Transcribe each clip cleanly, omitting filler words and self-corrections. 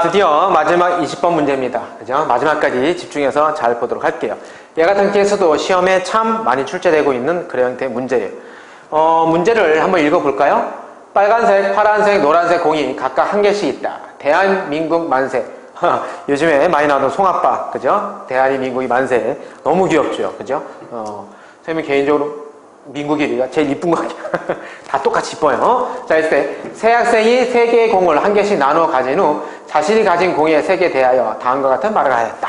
드디어 마지막 20번 문제입니다. 그죠? 마지막까지 집중해서 잘 보도록 할게요. 얘 같은 케이스도 시험에 참 많이 출제되고 있는 그런 형태의 문제예요. 문제를 한번 읽어볼까요? 빨간색, 파란색, 노란색 공이 각각 한 개씩 있다. 대한민국 만세. 요즘에 많이 나오는 송아빠, 그죠? 대한민국이 만세. 너무 귀엽죠, 그죠? 선생님이 개인적으로 민국이가 제일 이쁜 것 같아요. 다 똑같이 이뻐요. 자, 있을 때 새 학생이 세 개의 공을 한 개씩 나누어 가진 후 자신이 가진 공의 색에 대하여 다음과 같은 말을 하였다.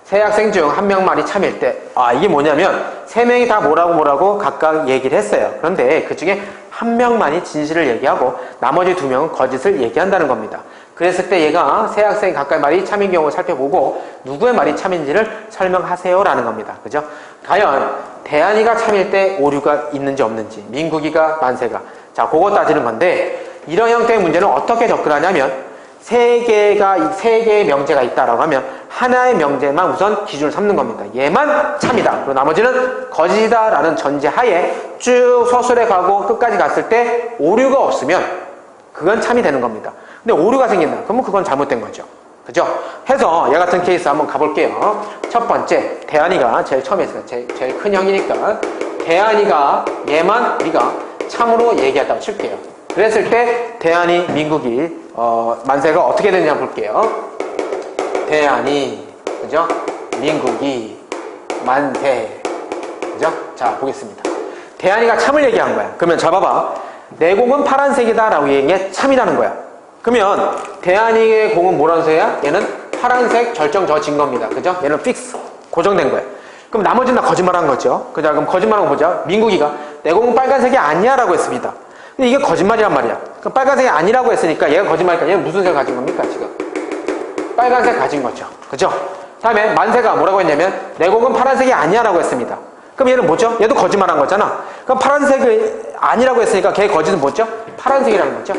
세 학생 중 한 명만이 참일 때, 이게 뭐냐면 세 명이 다 뭐라고 각각 얘기를 했어요. 그런데 그 중에 한 명만이 진실을 얘기하고 나머지 두 명은 거짓을 얘기한다는 겁니다. 그랬을 때 얘가 세 학생이 각각의 말이 참인 경우를 살펴보고 누구의 말이 참인지를 설명하세요 라는 겁니다. 그죠? 과연 대한이가 참일 때 오류가 있는지 없는지, 민국이가 만세가, 자, 그거 따지는 건데, 이런 형태의 문제는 어떻게 접근하냐면 세 개의 명제가 있다라고 하면 하나의 명제만 우선 기준을 삼는 겁니다. 얘만 참이다. 그리고 나머지는 거짓이다 라는 전제하에 쭉 서술해 가고 끝까지 갔을 때 오류가 없으면 그건 참이 되는 겁니다. 근데 오류가 생긴다. 그러면 그건 잘못된 거죠. 그죠? 해서 얘 같은 케이스 한번 가볼게요. 첫 번째, 대한이가 제일 처음에 했어요. 제일 큰 형이니까 대한이가 얘만 우리가 참으로 얘기했다고 칠게요. 그랬을 때 대한이, 민국이, 만세가 어떻게 되느냐 볼게요. 대한이, 그죠? 민국이, 만세, 그죠? 자, 보겠습니다. 대한이가 참을 얘기한 거야. 그러면 자, 봐봐. 내 공은 파란색이다 라고 얘기해 참이라는 거야. 그러면 대한이의 공은 뭐라는 소리야? 얘는 파란색 절정져진 겁니다. 그죠? 얘는 픽스, 고정된 거야. 그럼 나머지는 다 거짓말한 거죠. 그죠? 그럼 거짓말한 거 보자. 민국이가 내 공은 빨간색이 아니야 라고 했습니다. 근데 이게 거짓말이란 말이야. 그럼 빨간색이 아니라고 했으니까 얘가 거짓말이니까 얘는 무슨 색을 가진 겁니까 지금? 빨간색 가진 거죠. 그죠? 다음에 만세가 뭐라고 했냐면 내 공은 파란색이 아니야 라고 했습니다. 그럼 얘는 뭐죠? 얘도 거짓말한 거잖아. 그럼 파란색이 아니라고 했으니까 걔의 거짓은 뭐죠? 파란색이라는 거죠.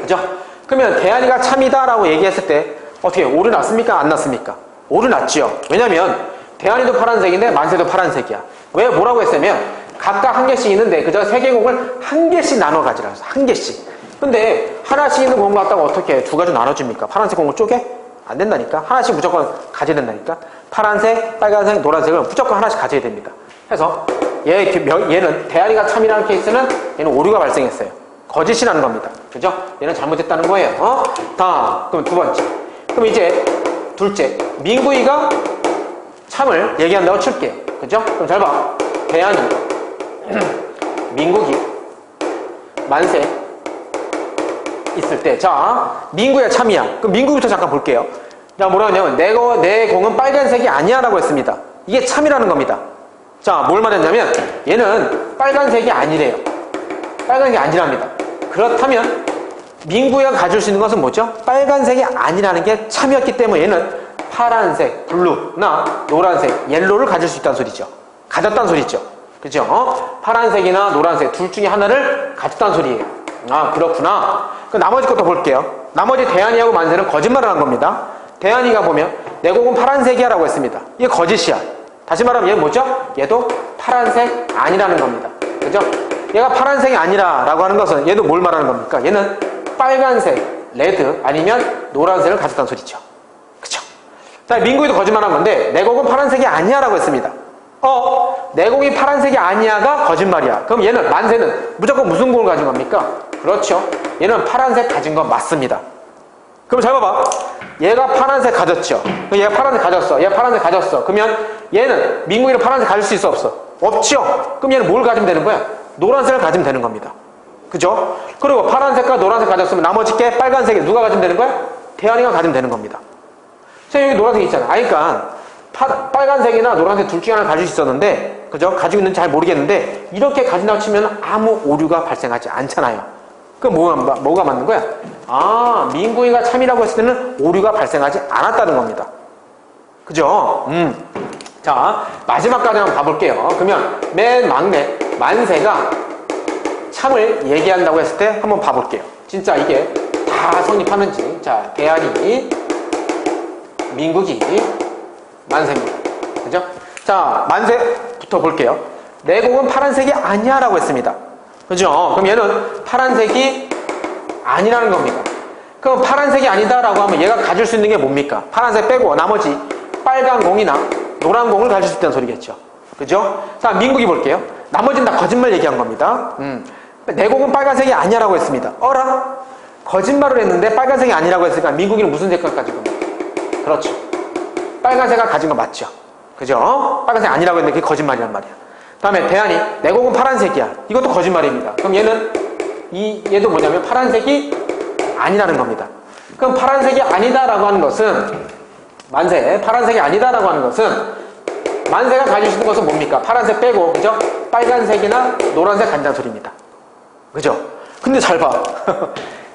그죠? 그러면 대한이가 참이다 라고 얘기했을 때 어떻게 오류 났습니까? 안 났습니까? 오류 났죠. 왜냐면 대한이도 파란색인데 만세도 파란색이야. 왜 뭐라고 했으면 각각 한 개씩 있는데 그저 세 개 공을 한 개씩 나눠 가지라 해서 한 개씩. 근데 하나씩 있는 공 갖다가 어떻게 두 가지 나눠줍니까? 파란색 공을 쪼개? 안 된다니까. 하나씩 무조건 가져야 된다니까. 파란색, 빨간색, 노란색을 무조건 하나씩 가져야 됩니다. 그래서 얘는 대한이가 참이라는 케이스는 얘는 오류가 발생했어요. 거짓이라는 겁니다. 그죠? 얘는 잘못했다는 거예요. 다음, 그럼 두 번째. 그럼 이제 둘째, 민구이가 참을 얘기한다고 칠게요. 그죠? 그럼 잘 봐. 대한이, 민국이, 만세 있을 때, 자, 민구야 참이야. 그럼 민국이부터 잠깐 볼게요. 자, 뭐라고 하냐면 내 공은 빨간색이 아니야 라고 했습니다. 이게 참이라는 겁니다. 자, 뭘 말했냐면 얘는 빨간색이 아니래요. 빨간색이 아니랍니다. 그렇다면 민구이가 가질 수 있는 것은 뭐죠? 빨간색이 아니라는 게 참이었기 때문에 얘는 파란색, 블루나 노란색, 옐로우를 가질 수 있다는 소리죠. 가졌다는 소리죠. 그죠? 파란색이나 노란색 둘 중에 하나를 가졌다는 소리예요. 그렇구나. 그럼 나머지 것도 볼게요. 나머지 대한이하고 만세는 거짓말을 한 겁니다. 대한이가 보면 내 공은 파란색이야 라고 했습니다. 이게 거짓이야. 다시 말하면 얘는 뭐죠? 얘도 파란색 아니라는 겁니다. 그죠? 얘가 파란색이 아니라 라고 하는 것은 얘도 뭘 말하는 겁니까? 얘는 빨간색, 레드 아니면 노란색을 가졌다는 소리죠. 그쵸? 자, 민국이도 거짓말한 건데 내 공은 파란색이 아니야 라고 했습니다. 내 공이 파란색이 아니야가 거짓말이야. 그럼 얘는 만세는 무조건 무슨 공을 가진 겁니까? 그렇죠. 얘는 파란색 가진 건 맞습니다. 그럼 잘 봐봐. 얘가 파란색 가졌죠. 얘가 파란색 가졌어. 얘가 파란색 가졌어. 그러면 얘는 민국이는 파란색 가질 수 있어 없어? 없죠. 그럼 얘는 뭘 가지면 되는 거야? 노란색을 가지면 되는 겁니다. 그죠? 그리고 파란색과 노란색 가졌으면 나머지 게 빨간색에 누가 가지면 되는 거야? 대한이가 가지면 되는 겁니다. 여기 노란색 있잖아. 그러니까 빨간색이나 노란색 둘 중에 하나를 가질 수 있었는데, 그죠? 가지고 있는지 잘 모르겠는데 이렇게 가진다고 치면 아무 오류가 발생하지 않잖아요. 그럼 뭐가 맞는 거야? 민구이가 참이라고 했을 때는 오류가 발생하지 않았다는 겁니다. 그죠? 자, 마지막까지 한번 봐볼게요. 그러면 맨 막내 만세가 참을 얘기한다고 했을 때 한번 봐볼게요. 진짜 이게 다 성립하는지. 자, 대한이, 민국이, 만세입니다. 그죠? 자, 만세부터 볼게요. 내 공은 파란색이 아니야 라고 했습니다. 그죠? 그럼 얘는 파란색이 아니라는 겁니다. 그럼 파란색이 아니다라고 하면 얘가 가질 수 있는 게 뭡니까? 파란색 빼고 나머지 빨간 공이나 노란 공을 가질 수 있다는 소리겠죠. 그죠? 자, 민국이 볼게요. 나머지는 다 거짓말 얘기한 겁니다. 내 공은 빨간색이 아니라고 했습니다. 어라? 거짓말을 했는데 빨간색이 아니라고 했으니까 민국이는 무슨 색깔 가진 겁니까? 그렇죠. 빨간색을 가진 거 맞죠? 그죠? 빨간색 아니라고 했는데 그게 거짓말이란 말이야. 다음에 대안이 내 공은 파란색이야. 이것도 거짓말입니다. 그럼 얘도 뭐냐면 파란색이 아니라는 겁니다. 그럼 파란색이 아니다라고 하는 것은 파란색이 아니다라고 하는 것은 만세가 가질 수 있는 것은 뭡니까? 파란색 빼고, 그죠? 빨간색이나 노란색 간다는 소리입니다. 그죠? 근데 잘 봐.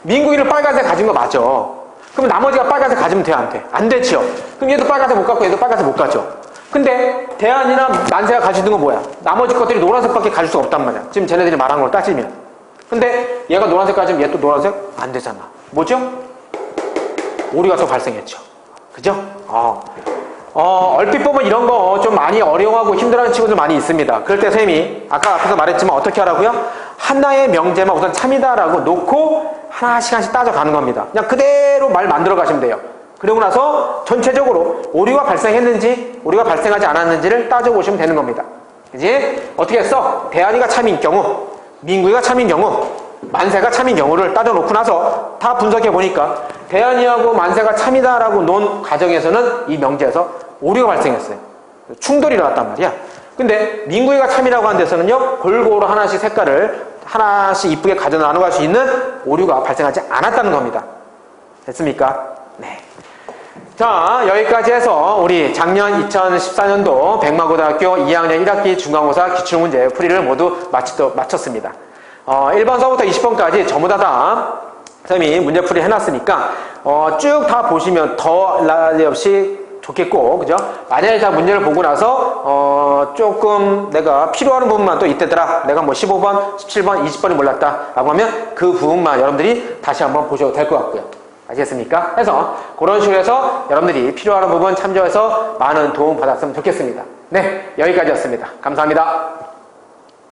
민국이는 빨간색 가진 거 맞아. 그럼 나머지가 빨간색 가지면 돼, 안 돼? 안 되죠? 그럼 얘도 빨간색 못 갖고 얘도 빨간색 못 가죠? 근데 대안이나 만세가 가질 수 있는 건 뭐야? 나머지 것들이 노란색밖에 가질 수가 없단 말이야. 지금 쟤네들이 말한 걸 따지면. 근데 얘가 노란색 가지면 얘 또 노란색 안 되잖아. 뭐죠? 오류가 또 발생했죠. 그죠? 얼핏 보면 이런 거 좀 많이 어려워하고 힘들어하는 친구들 많이 있습니다. 그럴 때 선생님이 아까 앞에서 말했지만 어떻게 하라고요? 하나의 명제만 우선 참이다라고 놓고 하나씩 따져가는 겁니다. 그냥 그대로 말 만들어 가시면 돼요. 그러고 나서 전체적으로 오류가 발생했는지 오류가 발생하지 않았는지를 따져보시면 되는 겁니다. 그지? 어떻게 했어? 대안이가 참인 경우, 민구이가 참인 경우, 만세가 참인 경우를 따져놓고 나서 다 분석해보니까 대안이하고 만세가 참이다라고 놓은 가정에서는 이 명제에서 오류가 발생했어요. 충돌이 일어났단 말이야. 근데 민구이가 참이라고 하는 데서는요, 골고루 하나씩 색깔을 하나씩 이쁘게 가져 나눠갈 수 있는 오류가 발생하지 않았다는 겁니다. 됐습니까? 네. 자, 여기까지 해서 우리 작년 2014년도 백마고등학교 2학년 1학기 중간고사 기출문제 풀이를 모두 마쳤습니다. 1번서부터 20번까지 전부 다 선생님이 문제풀이 해놨으니까 쭉 다 보시면 더 난리 없이 좋겠고, 그죠? 만약에 다 문제를 보고 나서 조금 내가 필요한 부분만 또 이때더라, 내가 뭐 15번, 17번, 20번이 몰랐다 라고 하면 그 부분만 여러분들이 다시 한번 보셔도 될 것 같고요. 아시겠습니까? 해서 그런 식으로 해서 여러분들이 필요한 부분 참조해서 많은 도움 받았으면 좋겠습니다. 네, 여기까지였습니다. 감사합니다.